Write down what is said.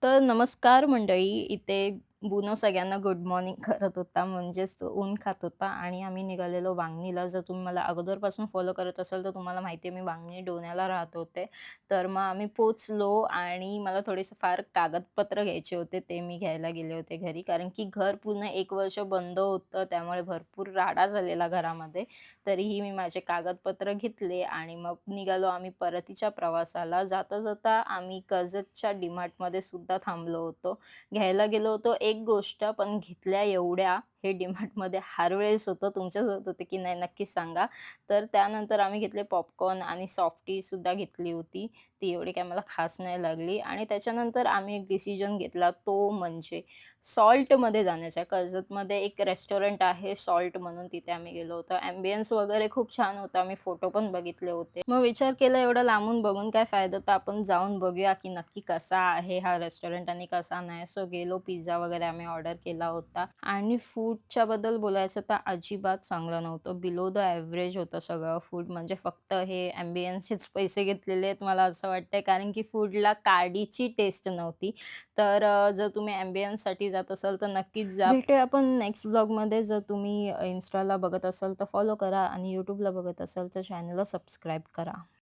तर नमस्कार मंडळी. इथे बुनो सगळ्यांना गुड मॉर्निंग करत होता. म्हणजेच तो ऊन खात होता आणि आम्ही निघालेलो वांगणीला. जर तुम्ही मला अगोदरपासून फॉलो करत असाल तर तुम्हाला माहिती आहे मी वांगणी डोण्याला राहत होते. तर मग आम्ही पोहोचलो आणि मला थोडेसे फार कागदपत्र घ्यायचे होते. ते मी घ्यायला गेले होते घरी. कारण की घर पूर्ण 1 वर्ष बंद होतं. त्यामुळे भरपूर राडा झालेला घरामध्ये. तरीही मी माझे कागदपत्र घेतले आणि मग निघालो आम्ही परतीच्या प्रवासाला. जाता-जाता आम्ही कर्जतच्या डी-मार्टमध्ये सुद्धा थांबलो होतो. घ्यायला गेलो होतो एक गोष्ट, पण घेतल्या एवढ्या हे डी-मार्टमध्ये हर वेळेस होतं. तुमच्यासोबत होतं की नाही नक्कीच सांगा. तर त्यानंतर आम्ही घेतले पॉपकॉर्न आणि सॉफ्टीसुद्धा घेतली होती. ती एवढी काही मला खास नाही लागली आणि त्याच्यानंतर आम्ही एक डिसिजन घेतला तो म्हणजे सॉल्टमध्ये जाण्याचा. कर्जतमध्ये एक रेस्टॉरंट आहे सॉल्ट म्हणून तिथे आम्ही गेलो होतो. अँबियन्स वगैरे खूप छान होता. आम्ही फोटो पण बघितले होते. मग विचार केला एवढं लांबून बघून काय फायदा, तर आपण जाऊन बघूया की नक्की कसा आहे हा रेस्टॉरंट आणि कसा नाही. सो गेलो पिझ्झा वगैरे आम्ही ऑर्डर केला होता आणि फूडच्या बद्दल बोलायचं तर अजिबात चांगलं नव्हतं. बिलो द एव्हरेज होतं सगळं फूड. म्हणजे फक्त हे अँबियन्सचेच पैसे घेतलेले आहेत मला असं वाटतंय. कारण की फूडला काडीची टेस्ट नव्हती. तर जर तुम्ही अँबियन्ससाठी जात असाल तर नक्कीच जा. भेटूया आपण नेक्स्ट व्लॉगमध्ये. जर तुम्ही Instaला बघत असाल तर फॉलो करा आणि YouTubeला बघत असाल तर चॅनलला सबस्क्राईब करा.